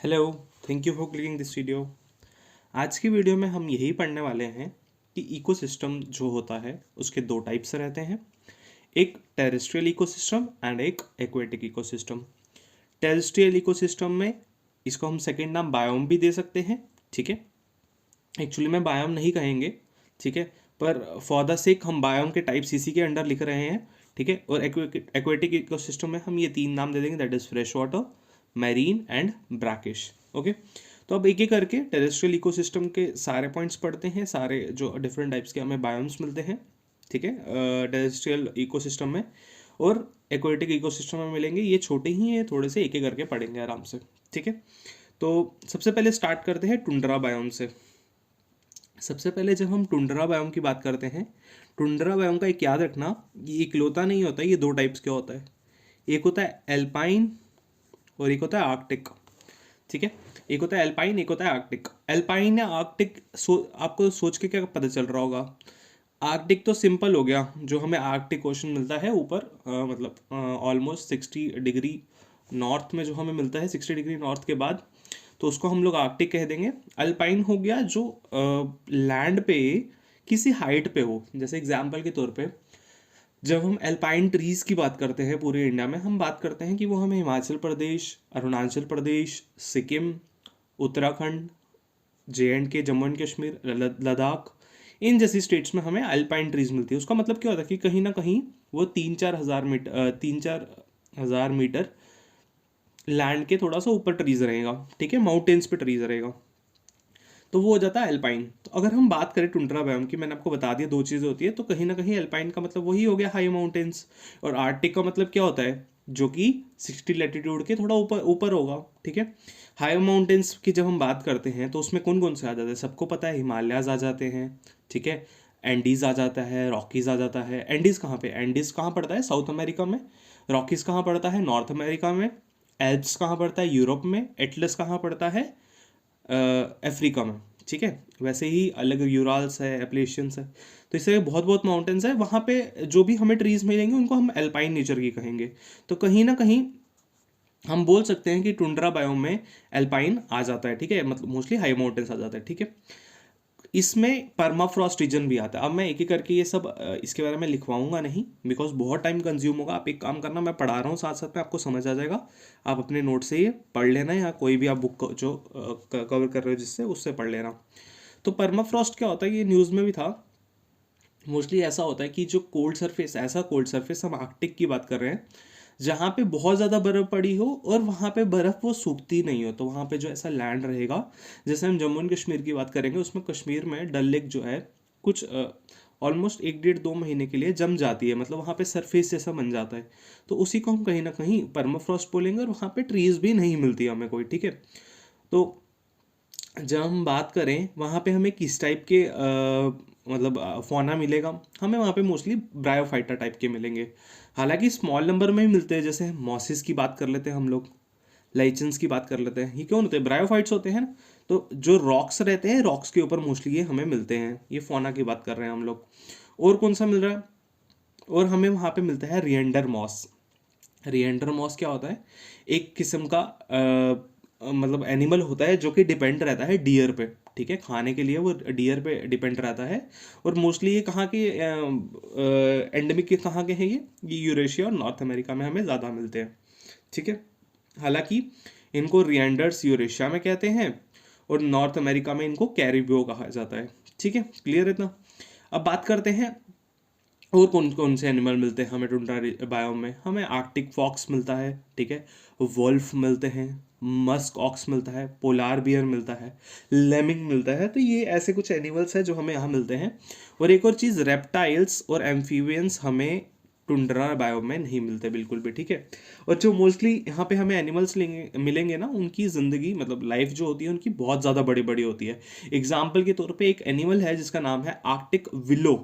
Hello, thank you for clicking this video. आज की video में हम यही पढ़ने वाले हैं कि इकोसिस्टम जो होता है उसके दो टाइप्स रहते हैं। एक टेरेस्ट्रियल इकोसिस्टम एंड एक एक्वेटिक इकोसिस्टम। टेरेस्ट्रियल इकोसिस्टम में इसको हम सेकंड नाम बायोम भी दे सकते हैं, ठीक है। एक्चुअली में बायोम नहीं कहेंगे, ठीक है, पर फॉर द सेक हम बायोम के टाइप्स इसी के अंडर लिख रहे हैं, ठीक है। और एक्वेटिक इकोसिस्टम में हम ये तीन नाम दे देंगे, that is fresh water, marine and brackish. Okay, तो अब एक एक करके टेरेस्ट्रियल इकोसिस्टम के सारे पॉइंट्स पढ़ते हैं, सारे जो डिफरेंट टाइप्स के हमें बायोम्स मिलते हैं, ठीक है, टेरेस्ट्रियल इकोसिस्टम में। और एक्वेटिक इकोसिस्टम में मिलेंगे, ये छोटे ही हैं, थोड़े से एक एक करके पढ़ेंगे आराम से, ठीक है। तो सबसे पहले स्टार्ट करते हैं टुंड्रा बायोम से। सबसे पहले जब हम टुंड्रा बायोम की बात करते हैं, टुंड्रा बायोम का एक याद रखना, ये इकलौता नहीं होता, ये दो टाइप्स का होता है। एक होता है एल्पाइन और एक होता है आर्कटिक, ठीक है। एक होता है एल्पाइन, एक होता है आर्कटिक। एल्पाइन या आर्कटिक आपको सोच के क्या पता चल रहा होगा? आर्कटिक तो सिंपल हो गया, जो हमें आर्कटिक ओशन मिलता है ऊपर, मतलब ऑलमोस्ट 60 डिग्री नॉर्थ में जो हमें मिलता है, 60 डिग्री नॉर्थ के बाद, तो उसको हम लोग आर्कटिक कह देंगे। अल्पाइन हो गया जो लैंड पे किसी हाइट पे हो, जैसे एग्जाम्पल के तौर पे जब हम अल्पाइन ट्रीज की बात करते हैं पूरे इंडिया में, हम बात करते हैं कि वो हमें हिमाचल प्रदेश, अरुणाचल प्रदेश, सिक्किम, उत्तराखंड, JNK, जम्मू एंड कश्मीर, लद्दाख, इन जैसी स्टेट्स में हमें अल्पाइन ट्रीज मिलती है। उसका मतलब क्या होता है कि कहीं ना कहीं वो 3-4 हज़ार मीटर लैंड के थोड़ा सा ऊपर ट्रीज रहेगा, ठीक है, माउंटेन्स पे ट्रीज रहेगा, तो वो हो जाता है अल्पाइन। तो अगर हम बात करें टुंड्रा बायोम की, मैंने आपको बता दिया दो चीज़ें होती है, तो कहीं ना कहीं अल्पाइन का मतलब वही हो गया, हाई माउंटेन्स। और आर्टिक का मतलब क्या होता है? जो कि 60 लैटिट्यूड के थोड़ा ऊपर ऊपर होगा, ठीक है। हाई माउंटेन्स की जब हम बात करते हैं तो उसमें कौन कौन से आ जाते हैं? सबको पता है, हिमालयाज आ जाते हैं, ठीक है, एंडीज आ जाता है, रॉकीज आ जाता है। एंडीज कहाँ पे? एंडीज कहाँ पड़ता है? साउथ अमेरिका में। रॉकीज कहाँ पड़ता है? नॉर्थ अमेरिका में। एल्प्स कहाँ पड़ता है? यूरोप में। एटलस कहाँ पड़ता है? अफ्रीका में, ठीक है। वैसे ही अलग यूराल्स है, एप्लेशियंस है, तो इससे बहुत बहुत माउंटेन्स है। वहाँ पे जो भी हमें ट्रीज मिलेंगे उनको हम एल्पाइन नेचर की कहेंगे। तो कहीं ना कहीं हम बोल सकते हैं कि टुंड्रा बायोम में एल्पाइन आ जाता है, ठीक है, मतलब मोस्टली हाई माउंटेन्स आ जाता है, ठीक है। इसमें परमाफ्रॉस्ट रीजन भी आता है। अब मैं एक एक करके ये सब इसके बारे में लिखवाऊंगा नहीं, बिकॉज बहुत टाइम कंज्यूम होगा। आप एक काम करना, मैं पढ़ा रहा हूँ साथ साथ में, आपको समझ आ जाएगा। आप अपने नोट से ये पढ़ लेना, या कोई भी आप बुक जो कवर कर रहे हो जिससे, उससे पढ़ लेना। तो परमाफ्रॉस्ट क्या होता है, ये न्यूज़ में भी था। मोस्टली ऐसा होता है कि जो कोल्ड सरफेस, ऐसा कोल्ड सरफेस, हम आर्कटिक की बात कर रहे हैं, जहाँ पे बहुत ज़्यादा बर्फ़ पड़ी हो और वहाँ पे बर्फ़ वो सूखती नहीं हो, तो वहाँ पे जो ऐसा लैंड रहेगा, जैसे हम जम्मू एंड कश्मीर की बात करेंगे, उसमें कश्मीर में डल लेक जो है कुछ ऑलमोस्ट 1-1.5-2 महीने के लिए जम जाती है, मतलब वहाँ पे सरफेस जैसा बन जाता है। तो उसी को हम कहीं ना कहीं परमाफ्रॉस्ट बोलेंगे, और वहाँ पे ट्रीज भी नहीं मिलती हमें कोई, ठीक है। तो जब हम बात करें वहाँ पे हमें किस टाइप के मतलब फौना मिलेगा, हमें वहाँ पे मोस्टली ब्रायोफाइटा टाइप के मिलेंगे। हालांकि स्मॉल नंबर में भी मिलते हैं, जैसे मॉसिस की बात कर लेते हैं हम लोग, लाइचन्स की बात कर लेते हैं। ये क्यों होते हैं? ब्रायोफाइट्स होते हैं ना। तो जो रॉक्स रहते हैं, रॉक्स के ऊपर मोस्टली ये हमें मिलते हैं। ये फौना की बात कर रहे हैं हम लोग। और कौन सा मिल रहा है? और हमें वहाँ पे मिलता है रिएंडर मॉस। रिएंडर मॉस क्या होता है? एक किस्म का मतलब एनिमल होता है जो कि डिपेंड रहता है डियर पे, ठीक है, खाने के लिए वो डियर पे डिपेंड रहता है। और मोस्टली ये कहाँ के एंडेमिक के कहाँ के हैं? ये यूरेशिया और नॉर्थ अमेरिका में हमें ज़्यादा मिलते हैं, ठीक है। हालांकि इनको रिएंडर्स यूरेशिया में कहते हैं, और नॉर्थ अमेरिका में इनको कैरिबियो कहा जाता है, ठीक है, क्लियर इतना। अब बात करते हैं और कौन कौन से एनिमल मिलते हैं हमें टुंड्रा बायोम में। हमें आर्कटिक फॉक्स मिलता है, ठीक है, वोल्फ मिलते हैं, मस्क ऑक्स मिलता है, पोलार बियर मिलता है, लेमिंग मिलता है। तो ये ऐसे कुछ एनिमल्स हैं जो हमें यहाँ मिलते हैं। और एक और चीज़, रेप्टाइल्स और एम्फीबियंस हमें टुंड्रा बायोम में नहीं मिलते बिल्कुल भी, ठीक है। और जो मोस्टली यहाँ पे हमें एनिमल्स मिलेंगे ना, उनकी ज़िंदगी मतलब लाइफ जो होती है उनकी बहुत ज़्यादा बड़ी बड़ी होती है। एग्जाम्पल के तौर पे एक एनिमल है जिसका नाम है आर्कटिक विलो।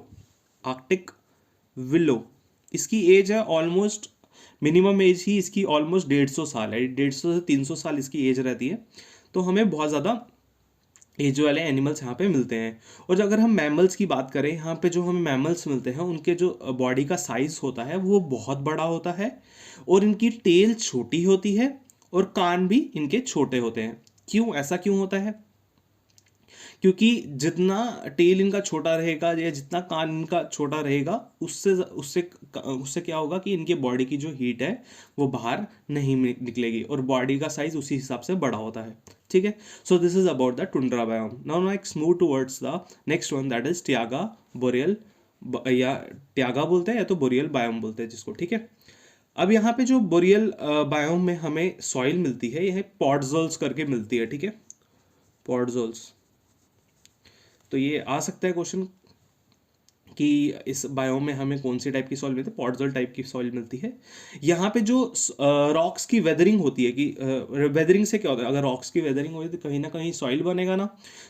आर्कटिक विलो, इसकी एज है ऑलमोस्ट, मिनिमम एज ही इसकी ऑलमोस्ट 150 साल है, 150 से 300 साल इसकी एज रहती है। तो हमें बहुत ज़्यादा एज वाले एनिमल्स यहाँ पे मिलते हैं। और अगर हम मैमल्स की बात करें, यहाँ पे जो हमें मैमल्स मिलते हैं उनके जो बॉडी का साइज होता है वो बहुत बड़ा होता है, और इनकी टेल छोटी होती है, और कान भी इनके छोटे होते हैं। क्यों ऐसा क्यों होता है? क्योंकि जितना टेल इनका छोटा रहेगा या जितना कान इनका छोटा रहेगा, उससे उससे उससे क्या होगा कि इनके बॉडी की जो हीट है वो बाहर नहीं निकलेगी, और बॉडी का साइज उसी हिसाब से बड़ा होता है। ठीक है, so this is about the tundra biome. Now next move towards the next one, that is taiga boreal, या ट्यागा बोलते हैं या तो बोरियल बायोम बोलते हैं जिसको। ठीक है, अब यहाँ पे जो बोरियल बायोम में हमें सॉइल मिलती है, यह पॉडजोल्स करके मिलती है। ठीक है, पॉडजोल्स। तो ये आ सकता है क्वेश्चन कि इस बायोम में हमें कौन सी टाइप की सॉइल मिलती है? पॉडजोल टाइप की सॉइल मिलती है। यहाँ पे जो रॉक्स की वेदरिंग होती है, कि वेदरिंग से क्या होता है, अगर रॉक्स की वेदरिंग होती है तो कहीं ना कहीं सॉइल बनेगा ना।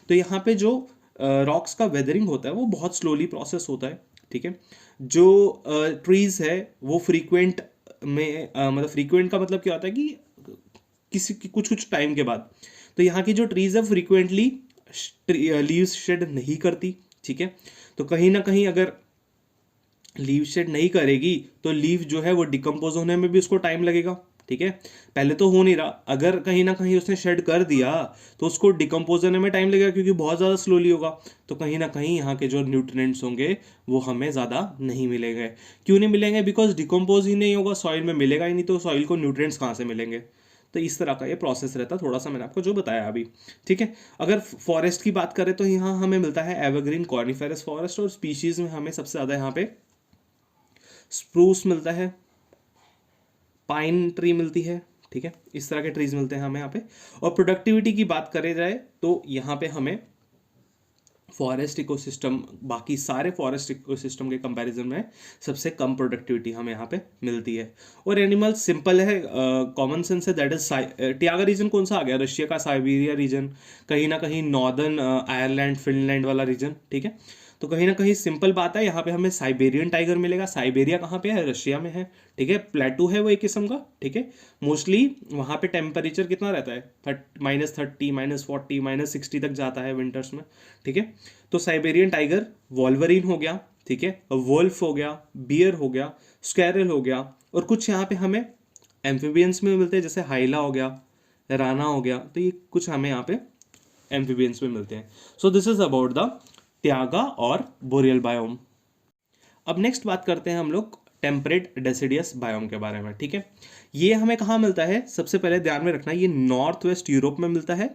तो यहाँ पे जो रॉक्स का वेदरिंग होता है वो बहुत स्लोली प्रोसेस होता है। ठीक है, जो ट्रीज है वो फ्रीक्वेंट में मतलब फ्रीक्वेंट का मतलब क्या होता है कि किसी की कुछ कुछ टाइम के बाद। तो यहाँ की जो ट्रीज है फ्रीक्वेंटली लीव्स शेड नहीं करती। ठीक है, तो कहीं ना कहीं अगर लीव शेड नहीं करेगी तो लीव जो है वो डिकम्पोज होने में भी उसको टाइम लगेगा। ठीक है, पहले तो हो नहीं रहा, अगर कहीं ना कहीं उसने शेड कर दिया तो उसको डिकम्पोज होने में टाइम लगेगा, क्योंकि बहुत ज़्यादा स्लोली होगा। तो कहीं ना कहीं यहाँ के जो न्यूट्रिएंट्स होंगे वो हमें ज़्यादा नहीं मिलेंगे। क्यों नहीं मिलेंगे? बिकॉज डिकम्पोज ही नहीं होगा, सॉइल में मिलेगा ही नहीं, तो सॉइल को न्यूट्रिएंट्स कहाँ से मिलेंगे? तो इस तरह का ये प्रोसेस रहता है, थोड़ा सा मैंने आपको जो बताया अभी। ठीक है, अगर फॉरेस्ट की बात करें तो यहाँ हमें मिलता है एवरग्रीन कॉर्निफेरस फॉरेस्ट, और स्पीशीज में हमें सबसे ज़्यादा यहाँ पे स्प्रूस मिलता है, पाइन ट्री मिलती है। ठीक है, इस तरह के ट्रीज मिलते हैं हमें यहाँ पे। और प्रोडक्टिविटी की बात करें जाए तो यहाँ पे हमें फॉरेस्ट इकोसिस्टम, बाकी सारे फॉरेस्ट इकोसिस्टम के कंपैरिजन में सबसे कम प्रोडक्टिविटी हमें यहाँ पे मिलती है। और एनिमल सिंपल है, कॉमन सेंस है, दैट इज ट्यागा रीजन कौन सा आ गया? रशिया का साइबेरिया रीजन, कहीं ना कहीं नॉर्दर्न आयरलैंड फिनलैंड वाला रीजन। ठीक है, तो कहीं ना कहीं सिंपल बात है, यहाँ पे हमें साइबेरियन टाइगर मिलेगा। साइबेरिया कहाँ पे है? रशिया में है। ठीक है, प्लेटू है वो एक किस्म का। ठीक है, मोस्टली वहाँ पे टेम्परेचर कितना रहता है? -30, -40, -60 तक जाता है विंटर्स में। ठीक है, तो साइबेरियन टाइगर, वॉल्वरिन हो गया। ठीक है, वोल्फ हो गया, बियर हो गया, स्क्वेरल हो गया, और कुछ यहाँ पे हमें एम्फीबियंस में मिलते हैं, जैसे हाइला हो गया, राना हो गया। तो ये कुछ हमें यहाँ पे एम्फीबियंस में मिलते हैं। So this is about the taiga और बोरियल बायोम। अब नेक्स्ट बात करते हैं हम लोग टेम्परेट डेसिडियस बायोम के बारे में। ठीक है, ये हमें कहाँ मिलता है? सबसे पहले ध्यान में रखना, ये नॉर्थ वेस्ट यूरोप में मिलता है,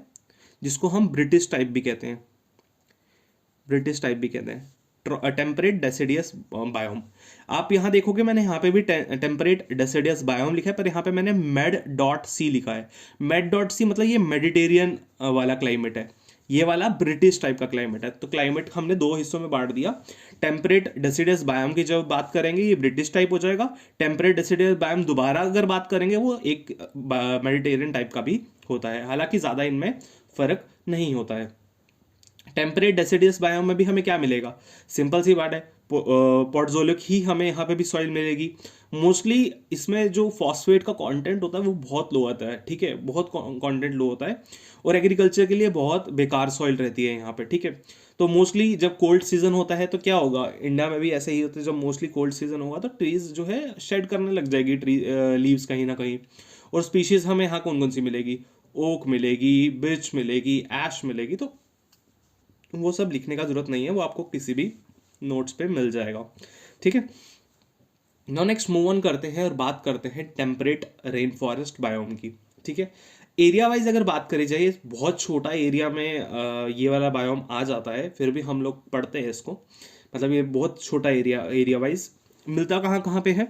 जिसको हम ब्रिटिश टाइप भी कहते हैं, ब्रिटिश टाइप भी कहते हैं, टेम्परेट डेसिडियस बायोम। आप यहाँ देखोगे मैंने यहाँ पे भी टेम्परेट डेसिडियस बायोम लिखा है, पर यहाँ पे मैंने med.c लिखा है। med.c मतलब ये मेडिटेरियन वाला क्लाइमेट है, ये वाला ब्रिटिश टाइप का क्लाइमेट है। तो क्लाइमेट हमने दो हिस्सों में बांट दिया। टेम्परेट डेसिडियस बायोम की जब बात करेंगे ये ब्रिटिश टाइप हो जाएगा। टेम्परेट डेसिडियस बायोम दोबारा अगर बात करेंगे वो एक मेडिटेरियन टाइप का भी होता है, हालांकि ज़्यादा इनमें फर्क नहीं होता है। टेम्परेट डेसिडियस बायोम में भी हमें क्या मिलेगा? सिंपल सी बात है, पॉडजोलिक ही हमें यहाँ पे भी सॉइल मिलेगी। मोस्टली इसमें जो फॉस्फेट का कंटेंट होता है वो बहुत लो आता है। ठीक है, बहुत कंटेंट लो होता है, और एग्रीकल्चर के लिए बहुत बेकार सॉइल रहती है यहाँ पे। ठीक है, तो मोस्टली जब कोल्ड सीजन होता है तो क्या होगा, इंडिया में भी ऐसे ही होता है, जब मोस्टली कोल्ड सीजन होगा तो ट्रीज जो है शेड करने लग जाएगी, ट्री लीव्स कहीं ना कहीं। और स्पीशीज हमें यहाँ कौन कौन सी मिलेगी? ओक मिलेगी, बिर्च मिलेगी, ऐश मिलेगी। तो वो सब लिखने का जरूरत नहीं है, वो आपको किसी भी नोट्स पे मिल जाएगा। ठीक है, नाउ नेक्स्ट मूव ऑन करते हैं और बात करते हैं टेम्परेट रेन फॉरेस्ट बायोम की। ठीक है, एरिया वाइज अगर बात करी जाए, बहुत छोटा एरिया में ये वाला बायोम आ जाता है, फिर भी हम लोग पढ़ते हैं इसको, मतलब ये बहुत छोटा एरिया वाइज मिलता कहाँ कहाँ पे है?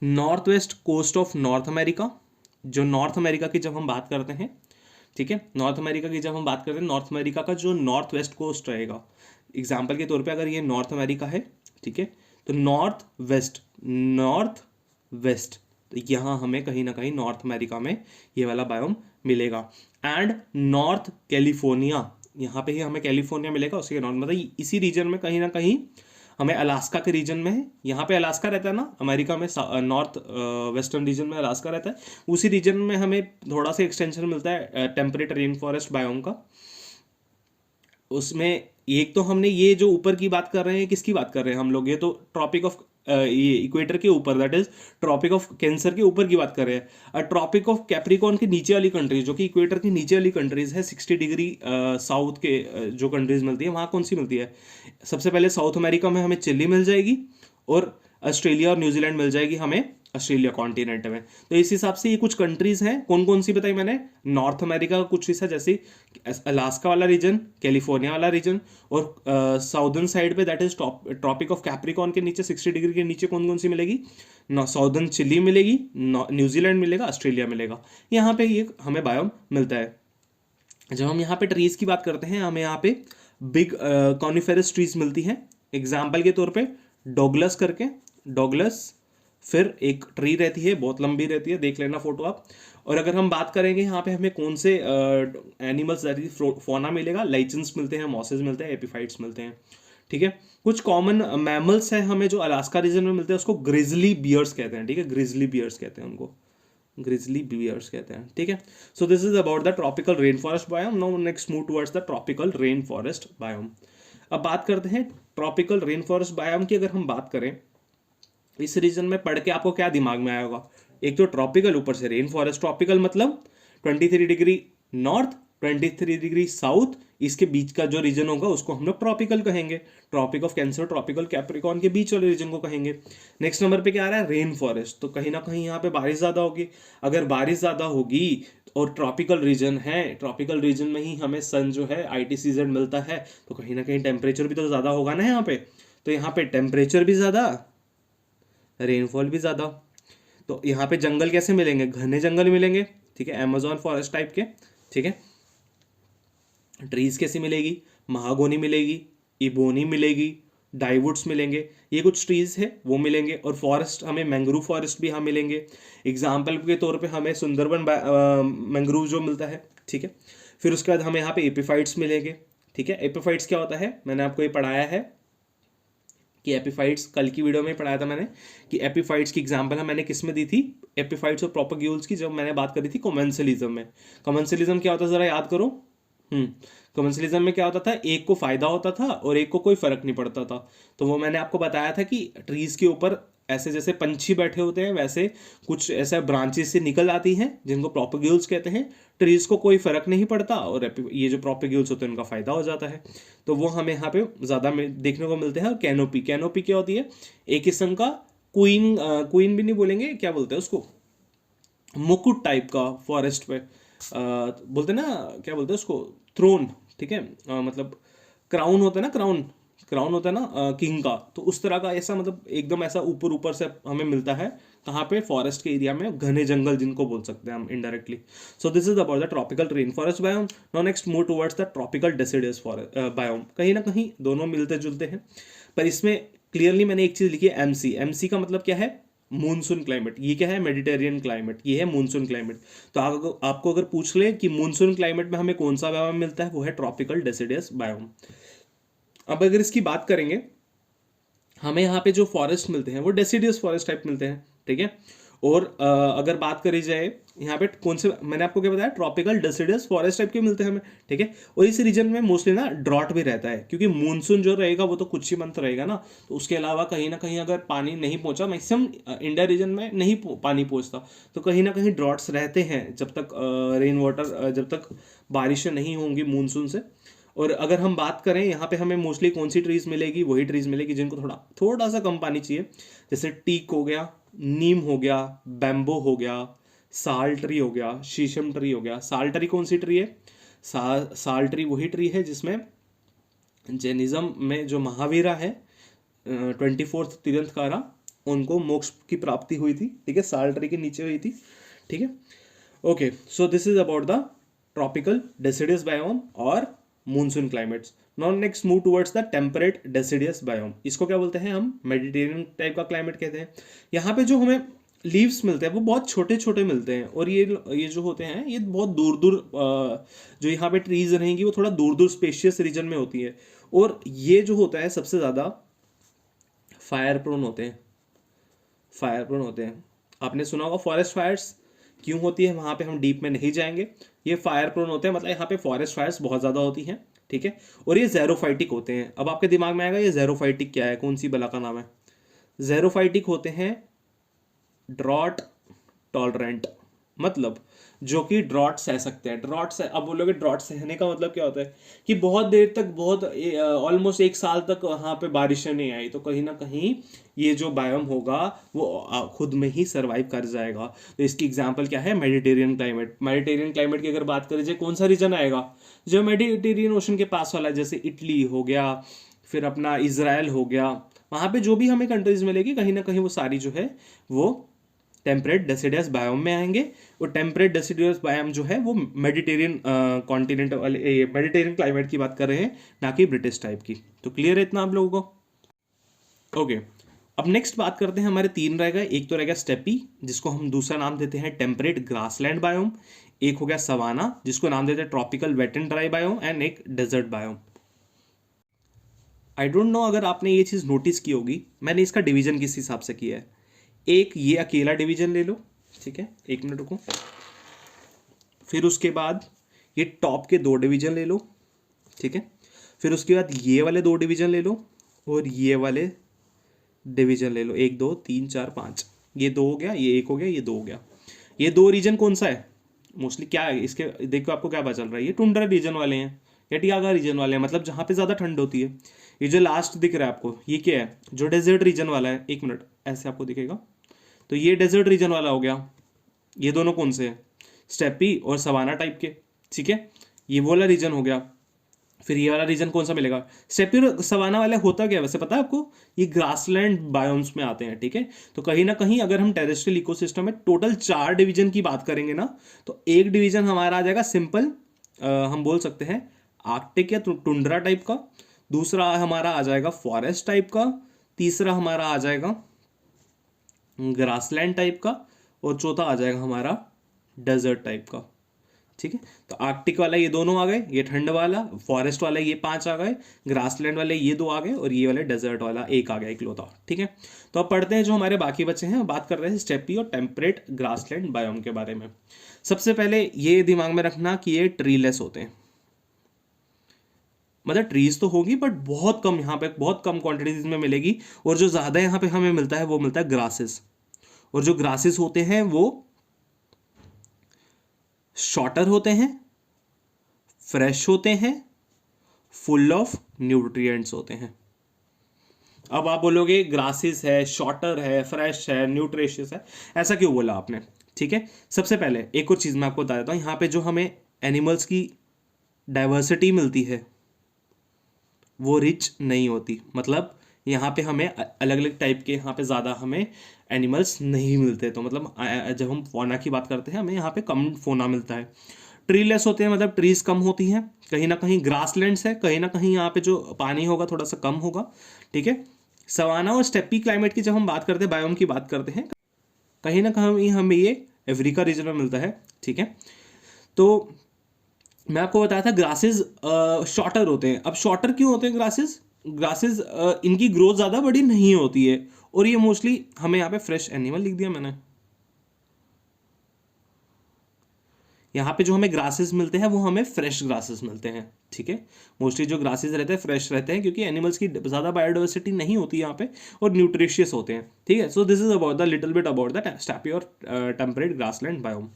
North west coast of north America. जो नॉर्थ अमेरिका की जब हम बात करते हैं, ठीक है, नॉर्थ अमेरिका की जब हम बात करते हैं, नॉर्थ अमेरिका का जो नॉर्थ वेस्ट कोस्ट रहेगा, एग्जाम्पल के तौर पे अगर ये नॉर्थ अमेरिका है, ठीक है, तो नॉर्थ वेस्ट, तो यहाँ हमें कहीं ना कहीं नॉर्थ अमेरिका में ये वाला बायोम मिलेगा। एंड नॉर्थ कैलिफोर्निया, यहाँ पे ही हमें कैलिफोर्निया मिलेगा, उसके नॉर्थ मतलब इसी रीजन में कहीं ना कहीं हमें अलास्का के रीजन में है। यहाँ पे अलास्का रहता है ना अमेरिका में, नॉर्थ वेस्टर्न रीजन में अलास्का रहता है, उसी रीजन में हमें थोड़ा सा एक्सटेंशन मिलता है टेम्परेट रेन फॉरेस्ट बायोम का। उसमें एक तो हमने ये जो ऊपर की बात कर रहे हैं, किसकी बात कर रहे हैं हम लोग? ये तो ट्रॉपिक ऑफ ये इक्वेटर के ऊपर, that is tropic of Cancer के ऊपर की बात कर रहे हैं, और ट्रॉपिक ऑफ कैप्रिकॉर्न के नीचे वाली कंट्रीज, जो कि इक्वेटर की नीचे वाली कंट्रीज है, 60 डिग्री साउथ के जो कंट्रीज मिलती है, वहाँ कौन सी मिलती है? सबसे पहले साउथ अमेरिका में हमें चिली मिल जाएगी, और ऑस्ट्रेलिया और न्यूजीलैंड मिल जाएगी हमें ऑस्ट्रेलिया कॉन्टिनेंट में। तो इस हिसाब से ये कुछ कंट्रीज हैं, कौन कौन सी बताई मैंने? नॉर्थ अमेरिका का कुछ हिस्सा, जैसे अलास्का वाला रीजन, कैलिफोर्निया वाला रीजन, और साउदर्न साइड पे that is tropic of Capricorn के नीचे 60 डिग्री के नीचे कौन कौन सी मिलेगी? साउदर्न चिली मिलेगी, न्यूजीलैंड मिलेगा, ऑस्ट्रेलिया मिलेगा। यहाँ पे ये हमें बायोम मिलता है। जब हम यहाँ पे ट्रीज की बात करते हैं, हमें यहाँ पे बिग कॉनिफेरस ट्रीज मिलती हैं। एग्जाम्पल के तौर पे डॉगलस करके, डॉगलस, फिर एक ट्री रहती है, बहुत लंबी रहती है, देख लेना फोटो आप। और अगर हम बात करेंगे यहाँ पे हमें कौन से एनिमल्स फौना मिलेगा, लाइचन्स मिलते हैं, मॉसेस मिलते हैं, एपिफाइट्स मिलते हैं, ठीक है। कुछ कॉमन मैमल्स हैं हमें जो अलास्का रीजन में मिलते हैं, उसको ग्रिजली बियर्स कहते हैं, ठीक है, ग्रिजली बियर्स कहते हैं उनको, ग्रिजली बियर्स कहते हैं, ठीक है। So this is about the tropical rain forest biome. Now next move towards the tropical rain forest biome. अब बात करते हैं ट्रॉपिकल रेन फॉरेस्ट बायोम की। अगर हम बात करें इस रीजन में पढ़ के आपको क्या दिमाग में आया होगा? एक तो ट्रॉपिकल, ऊपर से रेन फॉरेस्ट। ट्रॉपिकल मतलब 23 डिग्री नॉर्थ, 23 डिग्री साउथ, इसके बीच का जो रीजन होगा उसको हम लोग ट्रॉपिकल कहेंगे। Tropic of Cancer, tropical Capricorn के बीच वाले रीजन को कहेंगे। नेक्स्ट नंबर पे क्या आ रहा है? Rain forest. तो कहीं ना कहीं यहाँ पे बारिश ज़्यादा होगी। अगर बारिश ज़्यादा होगी और ट्रॉपिकल रीजन है, ट्रॉपिकल रीजन में ही हमें सन जो है ITCZ मिलता है, तो कहीं ना कहीं टेम्परेचर भी तो ज़्यादा होगा ना यहाँ पे। तो यहाँ पे टेम्परेचर भी ज़्यादा, रेनफॉल भी ज़्यादा। तो यहाँ पे जंगल कैसे मिलेंगे? घने जंगल मिलेंगे, ठीक है, अमेजोन फॉरेस्ट टाइप के, ठीक है। ट्रीज कैसी मिलेगी? महागोनी मिलेगी, इबोनी मिलेगी, डाइवुड्स मिलेंगे, ये कुछ ट्रीज है वो मिलेंगे। और फॉरेस्ट हमें मैंग्रोव फॉरेस्ट भी यहाँ मिलेंगे। एग्जाम्पल के तौर पे हमें सुंदरबन मैंग्रोव जो मिलता है, ठीक है। फिर उसके बाद हमें यहाँ पे एपिफाइट्स मिलेंगे, ठीक है। एपिफाइट्स क्या होता है? मैंने आपको ये पढ़ाया है कि एपिफाइट्स, कल की वीडियो में पढ़ाया था मैंने कि एपिफाइट्स की एग्जांपल मैंने किस में दी थी? एपिफाइट्स और प्रोपेग्यूल्स की, जब मैंने बात करी थी कॉमेंसलिज्म में। कॉमेंसलिज्म क्या होता है जरा याद करो। कॉमेंसलिज्म में क्या होता था? एक को फायदा होता था और एक को कोई फर्क नहीं पड़ता था। तो वो मैंने आपको बताया था कि ट्रीज के ऊपर ऐसे जैसे पंछी बैठे होते हैं, वैसे कुछ ऐसा ब्रांचेस से निकल आती हैं जिनको प्रोपेग्यूल्स कहते हैं। ट्रीज को कोई फर्क नहीं पड़ता और ये जो प्रोपेग्यूल्स होते हैं उनका फायदा हो जाता है। तो वो हमें यहाँ पे ज़्यादा देखने को मिलते हैं। और कैनोपी, कैनोपी क्या होती है? एक किस्म का क्वीन, क्वीन भी नहीं बोलेंगे, क्या बोलते हैं उसको, मुकुट टाइप का फॉरेस्ट पे बोलते हैं ना, क्या बोलते हैं उसको, थ्रोन, ठीक है। मतलब क्राउन होता है ना, क्राउन, क्राउन होता है ना किंग का, तो उस तरह का ऐसा, मतलब एकदम ऐसा ऊपर ऊपर से हमें मिलता है। कहाँ पे? फॉरेस्ट के एरिया में, घने जंगल जिनको बोल सकते हैं हम indirectly. So this is about the tropical rain forest biome. Now next move towards the tropical deciduous forest biome. कहीं ना कहीं दोनों मिलते जुलते हैं, पर इसमें क्लियरली मैंने एक चीज लिखी है, MC। MC का मतलब क्या है? Monsoon climate. ये क्या है? मेडिटेरियन क्लाइमेट, ये है मूनसून क्लाइमेट। तो आपको अगर पूछ ले कि मूनसून क्लाइमेट में हमें कौन सा बायोम मिलता है, वो है ट्रॉपिकल डेसिडियस बायोम। अब अगर इसकी बात करेंगे, हमें यहाँ पे जो फॉरेस्ट मिलते हैं वो डेसिडियस फॉरेस्ट टाइप मिलते हैं, ठीक है। और अगर बात करी जाए यहाँ पे कौन से, मैंने आपको क्या बताया? ट्रॉपिकल डेसिडियस फॉरेस्ट टाइप के मिलते हैं हमें, ठीक है। और इस रीजन में मोस्टली ना ड्रॉट भी रहता है, क्योंकि मूनसून जो रहेगा वो तो कुछ ही मंथ रहेगा ना, तो उसके अलावा कहीं ना कहीं अगर पानी नहीं पहुंचा, मैक्सिमम इंडिया रीजन में नहीं पानी पहुंचता, तो कहीं ना कहीं ड्रॉट्स रहते हैं जब तक रेन वाटर, जब तक बारिशें नहीं होंगी मूनसून से। और अगर हम बात करें यहाँ पे हमें मोस्टली कौन सी ट्रीज मिलेगी? वही ट्रीज मिलेगी जिनको थोड़ा सा कम पानी चाहिए, जैसे टीक हो गया, नीम हो गया, बैम्बो हो गया, साल ट्री हो गया, शीशम ट्री हो गया। साल ट्री कौन सी ट्री है? साल ट्री वही ट्री है जिसमें जैनिज्म में जो महावीरा है, 24th तीर्थंकरा, उनको मोक्ष की प्राप्ति हुई थी, ठीक है, साल ट्री के नीचे हुई थी, ठीक है। Okay, so this is about the tropical deciduous biome और monsoon climates. Now next move towards the temperate deciduous biome. इसको क्या बोलते हैं हम? मेडिटेरियन टाइप का क्लाइमेट कहते हैं। यहाँ पे जो हमें लीव्स मिलते हैं वो बहुत छोटे छोटे मिलते हैं, और ये जो होते हैं ये बहुत दूर दूर, जो यहाँ पे ट्रीज रहेंगी वो थोड़ा दूर दूर स्पेशियस रीजन में होती है। और ये जो होता है सबसे ज़्यादा फायर प्रोन होते हैं, फायर प्रोन होते हैं। आपने सुना होगा फॉरेस्ट फायर्स क्यों होती है, वहाँ पे हम डीप में नहीं जाएंगे। ये फायर प्रोन होते हैं, मतलब यहाँ पे फॉरेस्ट फायर्स बहुत ज़्यादा होती हैं, ठीक है। और ये ज़ेरोफाइटिक होते हैं। अब आपके दिमाग में आएगा ये ज़ेरोफाइटिक क्या है, कौन सी बला का नाम है? ज़ेरोफाइटिक होते हैं ड्रॉट टॉलरेंट, मतलब जो कि ड्रॉट सह सकते हैं। ड्रॉट सह, अब बोलोगे ड्रॉट सहने का मतलब क्या होता है कि बहुत देर तक, बहुत ऑलमोस्ट 1 साल तक वहाँ पे बारिशें नहीं आई, तो कहीं ना कहीं ये जो बायोम होगा वो खुद में ही सरवाइव कर जाएगा। तो इसकी एग्जांपल क्या है, मेडिटेरियन क्लाइमेट। मेडिटेरियन क्लाइमेट की अगर बात करें जाए, कौन सा रीजन आएगा, जो मेडिटेरियन ओशन के पास वाला है, जैसे इटली हो गया, फिर अपना इजराइल हो गया, वहाँ पे जो भी हमें कंट्रीज मिलेगी कहीं ना कहीं वो सारी जो है वो टेम्परेट डेसिडियस बायोम में आएंगे। और टेम्परेट डेसिडियस बायोम जो है वो मेडिटेरियन कॉन्टिनेंट वाले, मेडिटेरियन क्लाइमेट की बात कर रहे हैं, ना कि ब्रिटिश टाइप की। तो क्लियर है इतना आप लोगों को? ओके, अब नेक्स्ट बात करते हैं, हमारे 3 रह गए। एक तो रह गया स्टेपी, जिसको हम दूसरा नाम देते हैं टेम्परेट ग्रासलैंड बायोम। एक हो गया सवाना, जिसको नाम देते हैं tropical wet and dry biome. And एक desert biome. I don't know अगर आपने ये चीज़ नोटिस की होगी, मैंने इसका डिवीजन किस हिसाब से किया है। एक ये अकेला डिवीजन ले लो, ठीक है, 1 मिनट रुको। फिर उसके बाद ये टॉप के 2 डिवीजन ले लो, ठीक है। फिर उसके बाद ये वाले 2 डिवीजन ले लो, और ये वाले डिवीजन ले लो, 1 2 3 4 5। ये 2 हो गया, ये 1 हो गया, ये 2 हो गया। ये 2 रीजन कौन सा है, मोस्टली क्या है इसके, देखो आपको क्या पता चल रहा है, ये टुंड्रा रीजन वाले हैं या टियागा रीजन वाले हैं, मतलब जहाँ पे ज़्यादा ठंड होती है। ये जो लास्ट दिख रहा है आपको, ये क्या है, जो डेजर्ट रीजन वाला है, 1 मिनट, ऐसे आपको दिखेगा, तो ये डेजर्ट रीजन वाला हो गया। ये दोनों कौन से हैं, स्टेपी और सवाना टाइप के, ठीक है, ये वाला रीजन हो गया। फिर ये वाला रीजन कौन सा मिलेगा, स्टेपी और सवाना वाले होता क्या है वैसे पता है आपको, ये ग्रासलैंड बायोम्स में आते हैं, ठीक है। तो कहीं ना कहीं अगर हम टेरेस्ट्रियल इकोसिस्टम में टोटल 4 डिवीजन की बात करेंगे ना, तो एक डिवीजन हमारा आ जाएगा सिंपल, हम बोल सकते हैं आर्कटिक या टुंड्रा टाइप का। दूसरा हमारा आ जाएगा फॉरेस्ट टाइप का। तीसरा हमारा आ जाएगा ग्रासलैंड टाइप का। और चौथा आ जाएगा हमारा डेजर्ट टाइप का, ठीक है। तो आर्कटिक वाला ये दोनों आ गए, ये ठंड वाला, फॉरेस्ट वाला ये 5 आ गए, ग्रासलैंड वाले ये 2 आ गए, और ये वाले डेजर्ट वाला 1 आ गया इकलौता, ठीक है। तो अब पढ़ते हैं जो हमारे बाकी बचे हैं, बात कर रहे हैं स्टेपी और टेम्परेट ग्रासलैंड बायोम के बारे में। सबसे पहले ये दिमाग में रखना कि ये ट्रीलेस होते हैं, मतलब ट्रीज तो होगी बट बहुत कम, यहाँ पे बहुत कम क्वांटिटीज में मिलेगी। और जो ज़्यादा यहाँ पे हमें मिलता है वो मिलता है ग्रासेस। और जो ग्रासेस होते हैं वो शॉर्टर होते हैं, फ्रेश होते हैं, फुल ऑफ न्यूट्रिएंट्स होते हैं। अब आप बोलोगे ग्रासेस है, शॉर्टर है, फ्रेश है, न्यूट्रिशियस है, ऐसा क्यों बोला आपने, ठीक है। सबसे पहले एक और चीज़ मैं आपको बता देता हूँ, यहाँ पे जो हमें एनिमल्स की डाइवर्सिटी मिलती है वो रिच नहीं होती, मतलब यहाँ पे हमें अलग अलग टाइप के, यहाँ पे ज़्यादा हमें एनिमल्स नहीं मिलते। तो मतलब जब हम फौना की बात करते हैं हमें यहाँ पे कम फौना मिलता है। ट्रीलेस होते हैं, मतलब ट्रीज कम होती हैं, कहीं ना कहीं ग्रासलैंड्स है, कहीं ना कहीं यहाँ पे जो पानी होगा थोड़ा सा कम होगा, ठीक है। सवाना और स्टेपी क्लाइमेट की जब हम बात करते हैं, बायोम की बात करते हैं, कहीं ना कहीं हमें ये अफ्रीका रीजन में मिलता है, ठीक है। तो मैं आपको बताया था ग्रासेस शॉर्टर होते हैं। अब शॉर्टर क्यों होते हैं ग्रासेस, ग्रासेस इनकी ग्रोथ ज़्यादा बड़ी नहीं होती है, और ये मोस्टली हमें यहाँ पे फ्रेश एनिमल लिख दिया मैंने, यहाँ पे जो हमें ग्रासेस मिलते हैं वो हमें फ्रेश ग्रासेस मिलते हैं, ठीक है। मोस्टली जो ग्रासेस रहते हैं फ्रेश रहते हैं, क्योंकि एनिमल्स की ज़्यादा बायोडाइवर्सिटी नहीं होती यहाँ पे, और न्यूट्रिशियस होते हैं, ठीक है। So this is about the little bit about the steppe और टेम्परेट ग्रासलैंड बायोम।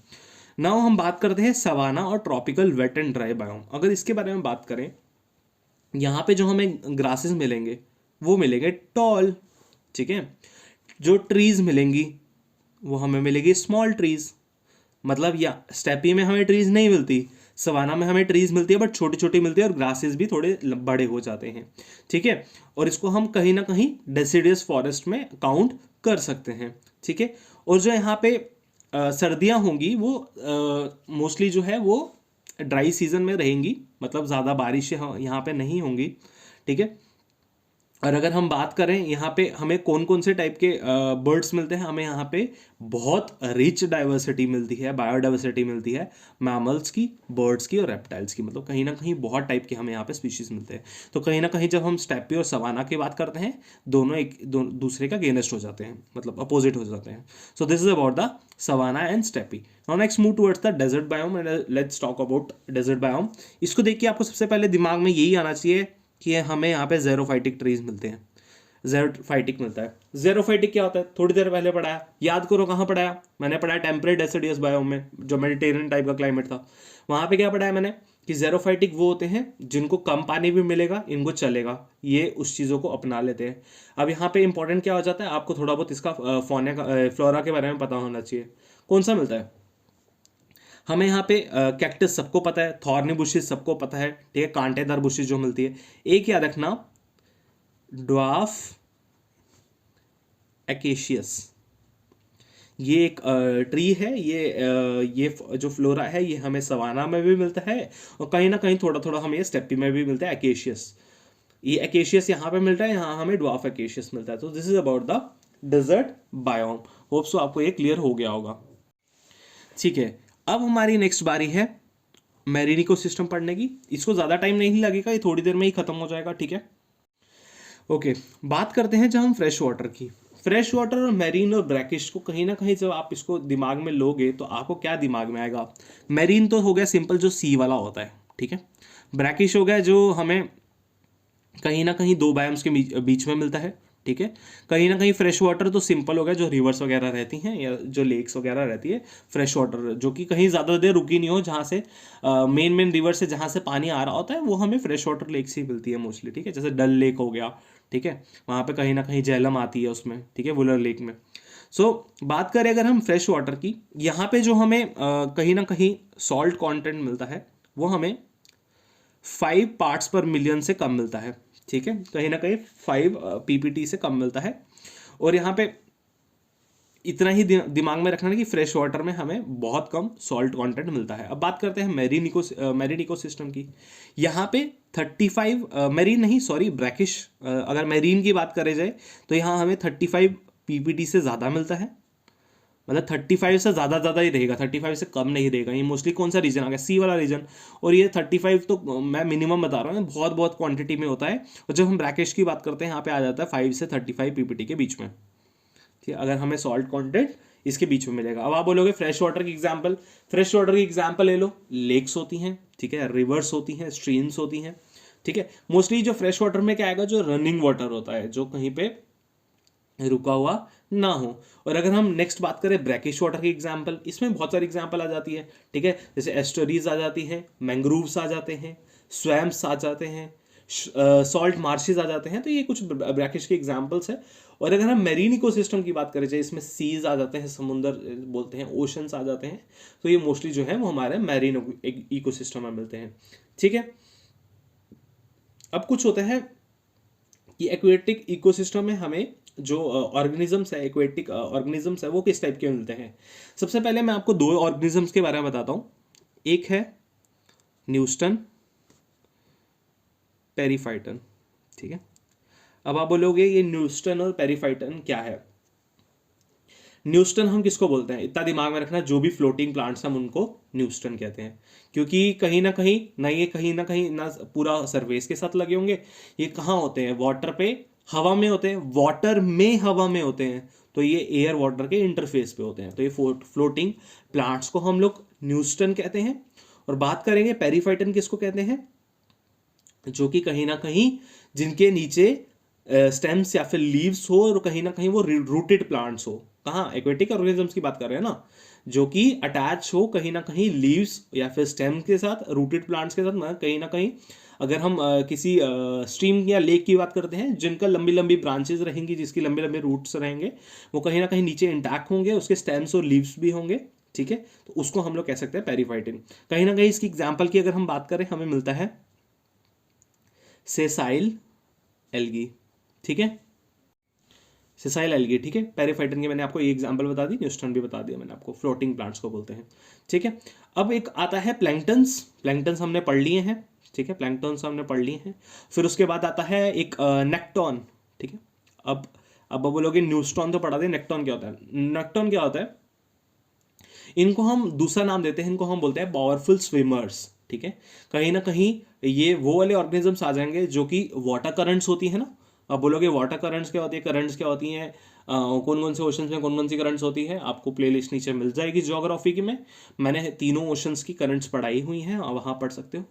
नाउ हम बात करते हैं सवाना और tropical wet and dry biome. अगर इसके बारे में बात करें, यहाँ पे जो हमें ग्रासेस मिलेंगे वो मिलेंगे टॉल, ठीक है। जो ट्रीज मिलेंगी वो हमें मिलेगी स्मॉल ट्रीज, मतलब या स्टेपी में हमें ट्रीज नहीं मिलती, सवाना में हमें ट्रीज मिलती है बट छोटी छोटी मिलती है, और ग्रासेस भी थोड़े बड़े हो जाते हैं, ठीक है। और इसको हम कहीं ना कहीं डेसिडियस फॉरेस्ट में काउंट कर सकते हैं, ठीक है। और जो यहाँ पे सर्दियाँ होंगी वो मोस्टली जो है वो ड्राई सीजन में रहेंगी, मतलब ज़्यादा बारिशें यहाँ पे नहीं होंगी, ठीक है। और अगर हम बात करें यहाँ पे हमें कौन कौन से टाइप के बर्ड्स मिलते हैं, हमें यहाँ पे बहुत रिच डाइवर्सिटी मिलती है, बायोडाइवर्सिटी मिलती है, मैमल्स की, बर्ड्स की और रेप्टाइल्स की, मतलब कहीं ना कहीं बहुत टाइप के हमें यहाँ पे स्पीशीज मिलते हैं। तो कहीं ना कहीं जब हम स्टेपी और सवाना की बात करते हैं, दोनों दूसरे का अगेंस्ट हो जाते हैं, मतलब अपोजिट हो जाते हैं। So this is about the savanna and steppe. Now next move towards the desert biome and let's talk about desert biome. इसको देख के आपको सबसे पहले दिमाग में यही आना चाहिए कि हमें यहाँ पे ज़ेरोफाइटिक ट्रीज मिलते हैं। ज़ेरोफाइटिक मिलता है। ज़ेरोफाइटिक क्या होता है, थोड़ी देर पहले पढ़ाया, याद करो कहाँ पढ़ाया, मैंने पढ़ाया टेम्परेट डेसिडियस बायोम में, जो मेडिटेरियन टाइप का क्लाइमेट था, वहाँ पे क्या पढ़ाया मैंने कि ज़ेरोफाइटिक वो होते हैं जिनको कम पानी भी मिलेगा, इनको चलेगा, ये उस चीज़ों को अपना लेते हैं। अब यहाँ पे इंपॉर्टेंट क्या हो जाता है, आपको थोड़ा बहुत इसका फौना का फ्लोरा के बारे में पता होना चाहिए। कौन सा मिलता है हमें यहाँ पे, कैक्टस सबको पता है, थॉर्नी बुशेस सबको पता है, ठीक है, कांटेदार बुशेस जो मिलती है। एक याद रखना, ड्वार्फ एकेशियस, ये एक ट्री है, ये जो फ्लोरा है ये हमें सवाना में भी मिलता है और कहीं ना कहीं थोड़ा थोड़ा हमें स्टेपी में भी मिलता है एकेशियस। ये एकेशियस यहाँ पे मिलता है, यहाँ हमें ड्वार्फ एकेशियस मिलता है। तो this is about the desert biome. Hope so आपको ये क्लियर हो गया होगा। ठीक है, अब हमारी नेक्स्ट बारी है मैरीन इकोसिस्टम पढ़ने की। इसको ज़्यादा टाइम नहीं लगेगा, ये थोड़ी देर में ही खत्म हो जाएगा, ठीक है। ओके, बात करते हैं जब हम फ्रेश वाटर की। फ्रेश वाटर और मैरीन और ब्रैकिश को कहीं ना कहीं जब आप इसको दिमाग में लोगे तो आपको क्या दिमाग में आएगा, मैरीन तो हो गया सिंपल जो सी वाला होता है, ठीक है। ब्रैकिश हो गया जो हमें कहीं ना कहीं दो बायोम्स के बीच में मिलता है, ठीक है। कहीं ना कहीं फ्रेश वाटर तो सिंपल हो गया जो रिवर्स वगैरह रहती हैं या जो लेक्स वगैरह रहती है। फ्रेश वाटर जो कि कहीं ज़्यादा देर रुकी नहीं हो, जहाँ से मेन रिवर से जहाँ से पानी आ रहा होता है वो हमें फ्रेश वाटर लेक से ही मिलती है मोस्टली, ठीक है। जैसे डल लेक हो गया, ठीक है, वहाँ पे कहीं ना कहीं झेलम आती है उसमें, ठीक है, वुलर लेक में। बात करें अगर हम फ्रेश वाटर की, यहाँ पे जो हमें कहीं ना कहीं सॉल्ट कॉन्टेंट मिलता है वो हमें 5 पार्ट्स पर मिलियन से कम मिलता है, ठीक है, कहीं ना कहीं 5 पीपीटी से कम मिलता है। और यहाँ पे इतना ही दिमाग में रखना है कि फ्रेश वाटर में हमें बहुत कम सॉल्ट कंटेंट मिलता है। अब बात करते हैं मैरीन इकोसिस्टम की। यहाँ पे 35 मैरीन नहीं सॉरी ब्रैकिश, अगर मैरीन की बात करें जाए तो यहाँ हमें 35 पीपीटी से ज़्यादा मिलता है, मतलब 35 से ज़्यादा ही रहेगा, 35 से कम नहीं रहेगा। ये मोस्टली कौन सा रीजन आ गया, सी वाला रीजन। और ये 35 तो मैं मिनिमम बता रहा हूँ, बहुत बहुत क्वांटिटी में होता है। और जब हम ब्रैकिश की बात करते हैं यहाँ पे आ जाता है 5 से 35 पीपीटी के बीच में, ठीक है, अगर हमें सॉल्ट कंटेंट इसके बीच में मिलेगा। अब आप बोलोगे फ्रेश वाटर की एग्जांपल, फ्रेश वाटर की एग्जांपल ले लो, लेक्स होती हैं, ठीक है, रिवर्स होती हैं, स्ट्रीम्स होती हैं, ठीक है। मोस्टली जो फ्रेश वाटर में क्या आएगा, जो रनिंग वाटर होता है, जो कहीं पे रुका हुआ ना हो। और अगर हम नेक्स्ट बात करें ब्रैकिश वाटर की एग्जांपल, इसमें बहुत सारी एग्जांपल आ जाती है, ठीक है, जैसे एस्टरीज आ जाती हैं, मैंग्रोव्स आ जाते हैं, स्वैम्प्स आ जाते हैं, सॉल्ट मार्शेज आ जाते हैं। तो ये कुछ ब्रैकिश के एग्जांपल्स है। और अगर हम मेरीन इकोसिस्टम की बात करें, जैसे इसमें सीज आ जाते हैं, समुंदर बोलते हैं, ओशंस आ जाते हैं, तो ये मोस्टली जो है वो हमारे मेरीन इकोसिस्टम में मिलते हैं, ठीक है। अब कुछ होता है कि एक्वेटिक इकोसिस्टम में हमें जो ऑर्गेनिजम्स है, एक्वेटिक ऑर्गेनिजम्स है, वो किस टाइप के मिलते हैं। सबसे पहले मैं आपको दो ऑर्गेनिजम्स के बारे में बताता हूँ। एक है न्यूस्टन, पेरीफाइटन, ठीक है। अब आप बोलोगे ये न्यूस्टन और पेरीफाइटन क्या है। न्यूस्टन हम किसको बोलते हैं, इतना दिमाग में रखना, जो भी फ्लोटिंग प्लांट्स हम उनको न्यूस्टन कहते हैं, क्योंकि कहीं ना कहीं ना ये कहीं ना पूरा सरफेस के साथ लगे होंगे, ये कहाँ होते हैं, वाटर पे, हवा में होते हैं, वाटर में हवा में होते हैं, तो ये एयर वाटर के इंटरफेस पे होते हैं। तो ये फ्लोटिंग प्लांट्स को हम लोग न्यूस्टन कहते हैं। और बात करेंगे पेरीफाइटन किसको कहते हैं, जो कि कहीं ना कहीं जिनके नीचे स्टेम्स या फिर लीव्स हो और कहीं ना कहीं वो रूटेड प्लांट्स हो। कहाँ, एक्वेटिक ऑर्गेनिजम्स की बात कर रहे हैं ना, जो कि अटैच हो कहीं ना कहीं लीव्स या फिर स्टेम के साथ, रूटेड प्लांट्स के साथ। कहीं ना कहीं अगर हम किसी स्ट्रीम या लेक की बात करते हैं, जिनका लंबी लंबी ब्रांचेज रहेंगी, जिसकी लंबे लंबे रूट्स रहेंगे, वो कहीं ना कहीं नीचे इंटैक्ट होंगे, उसके स्टेम्स और लीव्स भी होंगे, ठीक है। तो उसको हम लोग कह सकते हैं पेरीफाइटिन। कहीं ना कहीं इसकी एग्जाम्पल की अगर हम बात करें, हमें मिलता है सेसाइल एल्गी, ठीक है, सेसाइल एल्गी, ठीक है। पेरीफाइटन की मैंने आपको ये एग्जांपल बता दी, न्यूस्टन भी बता दिया मैंने आपको, फ्लोटिंग प्लांट्स को बोलते हैं, ठीक है। अब एक आता है प्लैंक्टन्स, प्लैंक्टन्स हमने पढ़ लिए हैं, ठीक है, प्लैंक्टन्स हमने पढ़ लिए हैं। फिर उसके बाद आता है एक नेक्टॉन, ठीक है। अब बोलोगे न्यूस्टॉन तो पढ़ा दे, नेक्टॉन क्या होता है। नेक्टॉन क्या होता है, इनको हम दूसरा नाम देते हैं, इनको हम बोलते हैं पावरफुल स्विमर्स, ठीक है। कहीं ना कहीं ये वो वाले ऑर्गेनिजम्स आ जाएंगे जो कि वाटर करंट्स होती है ना। अब बोलोगे वाटर करंट्स क्या होती है, करंट्स क्या होती हैं, कौन कौन से ओशंस में कौन कौन सी करंट्स होती है, आपको प्लेलिस्ट नीचे मिल जाएगी ज्योग्राफी की में, मैंने तीनों ओशंस की करंट्स पढ़ाई हुई हैं, और वहाँ पढ़ सकते हो।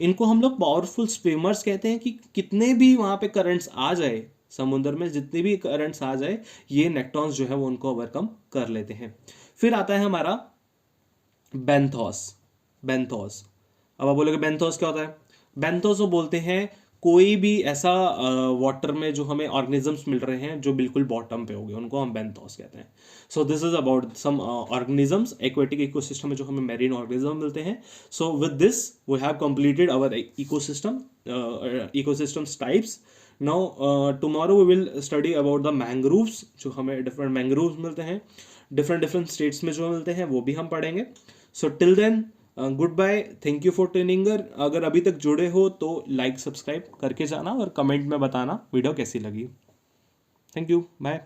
इनको हम लोग पावरफुल स्विमर्स कहते हैं कि कितने भी वहाँ पे करंट्स आ जाए, समुद्र में जितनी भी करंट्स आ जाए ये नेक्ट्रॉन्स जो है वो उनको ओवरकम कर लेते हैं। फिर आता है हमारा बेंथोस। बेंथोस, अब आप बोलोगे बेंथोस क्या होता है? बेंथोस वो बोलते हैं कोई भी ऐसा वाटर में जो हमें ऑर्गेनिजम्स मिल रहे हैं जो बिल्कुल बॉटम पे हो गए, उनको हम बेंथोस कहते हैं। So this is about some organisms, aquatic ecosystem में जो हमें मैरीन ऑर्गेनिज्म मिलते हैं। So with this we have completed our ecosystem, ecosystems types. Now tomorrow we will study about the mangroves, जो हमें डिफरेंट मैंग्रोव्स मिलते हैं, डिफरेंट डिफरेंट स्टेट्स में जो मिलते हैं वो भी हम पढ़ेंगे। So till then good bye, thank you for training. अगर अभी तक जुड़े हो तो लाइक सब्सक्राइब करके जाना और कमेंट में बताना वीडियो कैसी लगी। Thank you, bye.